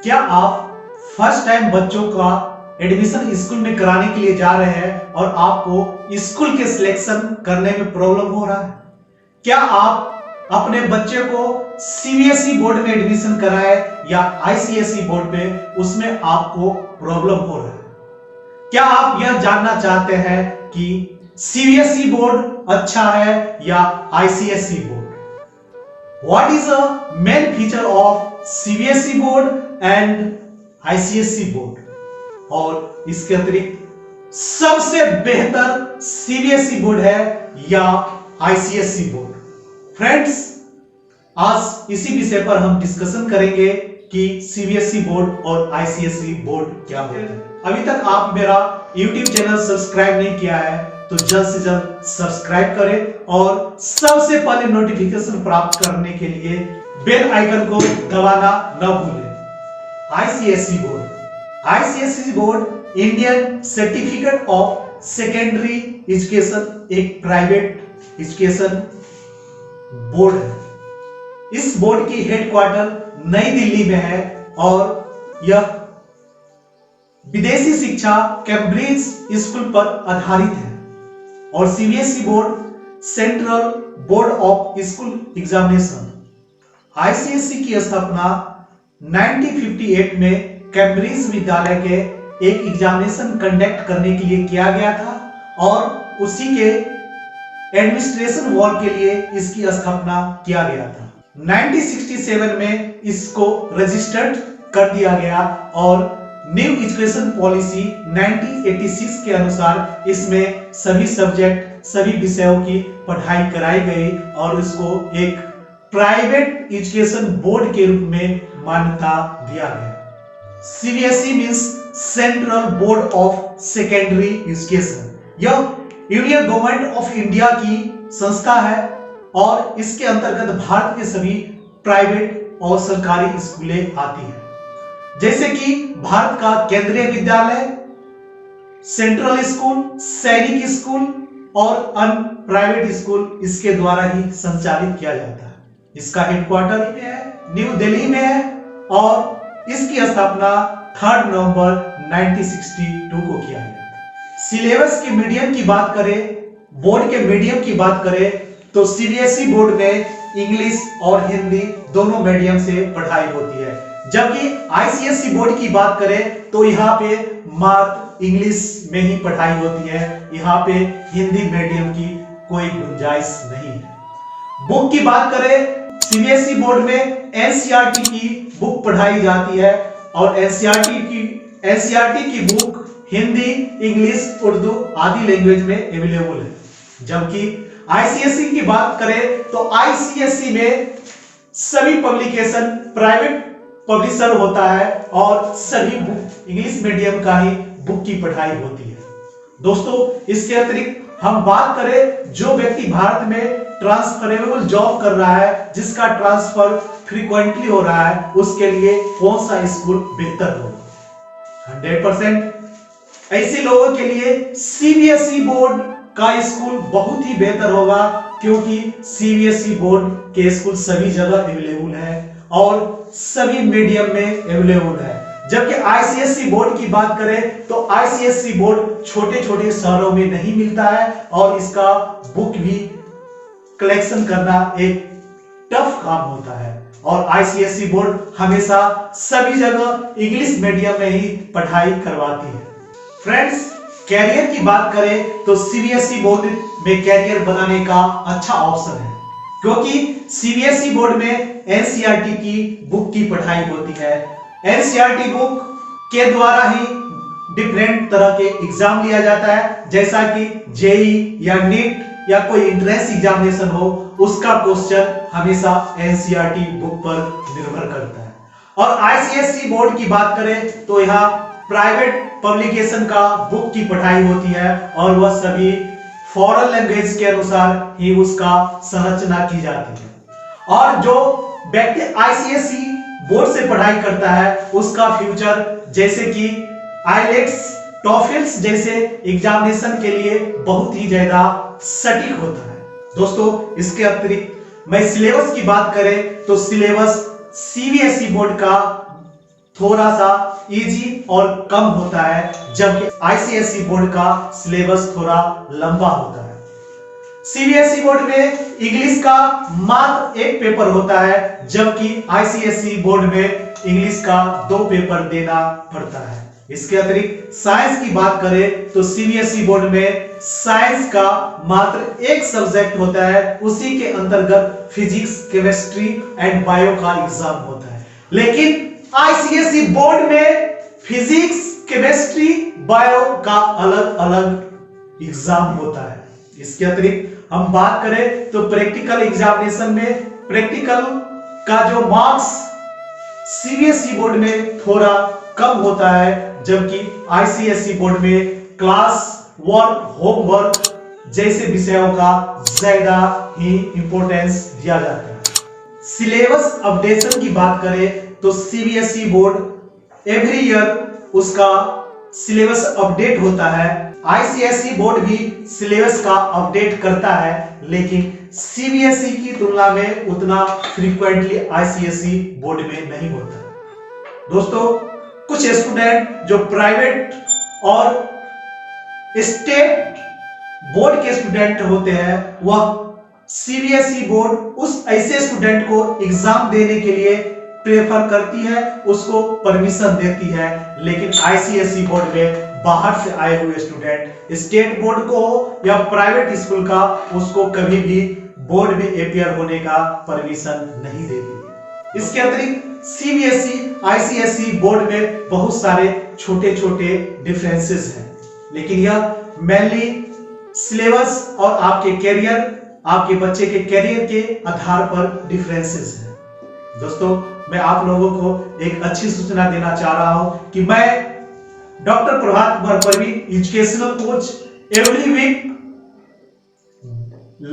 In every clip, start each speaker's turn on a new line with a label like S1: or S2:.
S1: क्या आप first time बच्चों का एडमिशन स्कूल में कराने के लिए जा रहे हैं और आपको स्कूल के सिलेक्शन करने में प्रॉब्लम हो रहा है? क्या आप अपने बच्चे को सीबीएसई बोर्ड में एडमिशन कराए या आईसीएसई बोर्ड में, उसमें आपको प्रॉब्लम हो रहा है? क्या आप यह जानना चाहते हैं कि सीबीएसई बोर्ड अच्छा है या ICSE board? What is the main feature of CBSE board and ICSE board? और इसके अतिरिक्त सबसे बेहतर CBSE बोर्ड है या ICSE बोर्ड? फ्रेंड्स, आज इसी विषय पर हम डिस्कशन करेंगे कि CBSE बोर्ड और ICSE बोर्ड क्या होता है। अभी तक आप मेरा YouTube चैनल सब्सक्राइब नहीं किया है तो जल्द से जल्द सब्सक्राइब करें और सबसे पहले नोटिफिकेशन प्राप्त करने के लिए बेल आइकन को दबाना न भूलें। ICSE board Indian certificate of secondary education एक प्राइवेट एजुकेशन बोर्ड है। इस बोर्ड की हेडक्वार्टर नई दिल्ली में है और यह विदेशी शिक्षा कैम्ब्रिज स्कूल पर आधारित है। और CBSE board central board of school examination. ICSE की स्थापना 1958 में कैम्ब्रिज विद्यालय के एक एग्जामिनेशन कंडक्ट करने के लिए किया गया था और उसी के एडमिनिस्ट्रेशन वर्क के लिए इसकी स्थापना किया गया था। 1967 में इसको रजिस्टर्ड कर दिया गया और न्यू एजुकेशन पॉलिसी 1986 के अनुसार इसमें सभी सब्जेक्ट, सभी विषयों की पढ़ाई कराई गई और इसको एक प्राइवेट एजुकेशन बोर्ड के रूप में मान्यता दिया गया। CBSE means central board of secondary education. यह यूनियन गवर्नमेंट ऑफ इंडिया की संस्था है और इसके अंतर्गत भारत के सभी प्राइवेट और सरकारी स्कूलें आती हैं, जैसे कि भारत का केंद्रीय विद्यालय, सेंट्रल स्कूल, सैनिक स्कूल और अन्य प्राइवेट स्कूल इसके द्वारा ही संचालित किया जाता है। इसका हेडक्वार्टर न्यू दिल्ली में है और इसकी स्थापना 3 नवंबर 1962 को किया गया। सिलेबस के मीडियम की बात करें, बोर्ड के मीडियम की बात करें तो सीबीएसई बोर्ड में इंग्लिश और हिंदी दोनों मीडियम से पढ़ाई होती है, जबकि आईसीएसई बोर्ड की बात करें तो यहाँ पे मात्र इंग्लिश में ही पढ़ाई होती है। यहाँ पे हिंदी मीडियम की कोई गुंजाइश नहीं है। बुक की बात करें, सीबीएसई बोर्ड में एनसीईआरटी की बुक पढ़ाई जाती है और एनसीईआरटी की बुक हिंदी, इंग्लिश, उर्दू आदि लैंग्वेज में अवेलेबल है। जबकि आईसीएसई की बात करें तो आईसीएसई में सभी पब्लिकेशन प्राइवेट पब्लिशर होता है और सभी बुक इंग्लिश मीडियम का ही बुक की पढ़ाई होती है। दोस्तों, इसके अतिरिक्त हम बात करें जो व्यक्ति भारत में ट्रांसफरेबल जॉब कर रहा है, जिसका ट्रांसफर फ्रीक्वेंटली हो रहा है, उसके लिए कौन सा स्कूल बेहतर होगा? 100% ऐसे लोगों के लिए सीबीएसई बोर्ड का स्कूल बहुत ही बेहतर होगा, क्योंकि सीबीएसई बोर्ड के स्कूल सभी जगह अवेलेबल है और सभी मीडियम में अवेलेबल है। जबकि आईसीएसई बोर्ड की बात करें तो आईसीएसई बोर्ड छोटे छोटे शहरों में नहीं मिलता है और इसका बुक भी कलेक्शन करना एक टफ काम होता है और आईसीएसई बोर्ड हमेशा सभी जगह इंग्लिश मीडियम में ही पढ़ाई करवाती है। फ्रेंड्स, कैरियर की बात करें तो सीबीएसई बोर्ड में कैरियर बनाने का अच्छा ऑप्शन है, क्योंकि सीबीएसई बोर्ड में एनसीईआरटी की बुक की पढ़ाई होती है। एनसीईआरटी बुक के द्वारा ही डिफरेंट तरह के एग्जाम लिया जाता है, जैसा कि जेई या नीट या कोई एंट्रेंस एग्जामिनेशन हो, उसका क्वेश्चन हमेशा एनसीईआरटी बुक पर निर्भर करता है। और आईसीएसई बोर्ड की बात करें तो यहाँ प्राइवेट पब्लिकेशन का बुक की पढ़ाई होती है और वह सभी फॉरेन लैंग्वेज के अनुसार ही उसका संरचना की जाती है। और जो व्यक्ति आईसीएसई बोर्ड से पढ़ाई करता है उसका फ्यूचर जैसे कि आईलेट्स, टॉफिल्स जैसे एग्जामिनेशन के लिए बहुत ही ज्यादा सटीक होता है। दोस्तों, इसके अतिरिक्त मैं सिलेबस की बात करें तो सिलेबस सीबीएसई बोर्ड का थोड़ा सा इजी और कम होता है, जबकि आईसीएसई बोर्ड का सिलेबस थोड़ा लंबा होता है। सीबीएसई बोर्ड में इंग्लिश का मात्र एक पेपर होता है, जबकि आईसीएसई बोर्ड में इंग्लिश का 2 पेपर देना पड़ता है। इसके अतिरिक्त साइंस की बात करें तो सीबीएसई बोर्ड में साइंस का मात्र एक सब्जेक्ट होता है, उसी के अंतर्गत फिजिक्स, केमिस्ट्री एंड बायो का एग्जाम होता है। लेकिन आईसीएसई बोर्ड में फिजिक्स, केमिस्ट्री, बायो का अलग अलग एग्जाम होता है। इसके अतिरिक्त हम बात करें तो प्रैक्टिकल एग्जामिनेशन में प्रैक्टिकल का जो मार्क्स सीबीएसई बोर्ड में थोड़ा कम होता है, जबकि आईसीएसई बोर्ड में क्लास वर्क, होमवर्क जैसे विषयों का ज्यादा ही इंपॉर्टेंस दिया जाता है। सिलेबस अपडेशन की बात करें तो सीबीएसई बोर्ड एवरी ईयर उसका सिलेबस अपडेट होता है। आईसीएसई बोर्ड भी सिलेबस का अपडेट करता है, लेकिन सीबीएसई की तुलना में उतना फ्रीक्वेंटली आईसीएसई बोर्ड में नहीं होता। दोस्तों, कुछ स्टूडेंट जो प्राइवेट और स्टेट बोर्ड के स्टूडेंट होते हैं, वह सीबीएसई बोर्ड उस ऐसे स्टूडेंट को एग्जाम देने के लिए प्रेफर करती है, उसको परमिशन देती है। लेकिन आईसीएसई बोर्ड में बाहर से आए हुए स्टूडेंट स्टेट बोर्ड को हो या प्राइवेट स्कूल का, उसको कभी भी बोर्ड में अपीयर होने का परमिशन नहीं देती। इसके अतिरिक्त सीबीएसई आईसीएसई बोर्ड में बहुत सारे छोटे छोटे डिफरेंसेस हैं, लेकिन यह मेनली सिलेबस और आपके कैरियर, आपके बच्चे के कैरियर के आधार पर डिफरेंसेस हैं। दोस्तों, मैं आप लोगों को एक अच्छी सूचना देना चाह रहा हूं कि मैं doctor Prabhat Kumar Parveen educational coach every week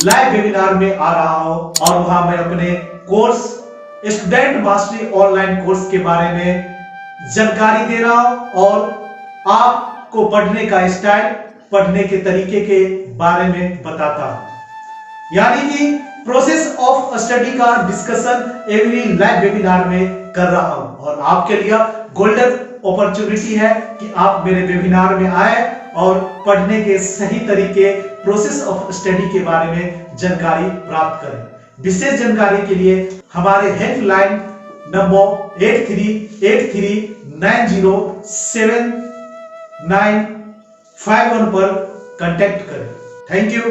S1: live webinar में आ रहा हूं, और वहां मैं अपने course student mastery online course के बारे में जानकारी दे रहा हूं, और आपको पढ़ने का स्टाइल, पढ़ने के तरीके के बारे में बताता हूं। यानी कि प्रोसेस ऑफ स्टडी का डिस्कशन एवरी लाइव वेबिनार में कर रहा हूं, और आपके लिए गोल्डन अपॉर्चुनिटी है कि आप मेरे वेबिनार में आए और पढ़ने के सही तरीके, प्रोसेस ऑफ स्टडी के बारे में जानकारी प्राप्त करें। विशेष जानकारी के लिए हमारे हेल्पलाइन नंबर 8383907951 पर कांटेक्ट करें। Thank you.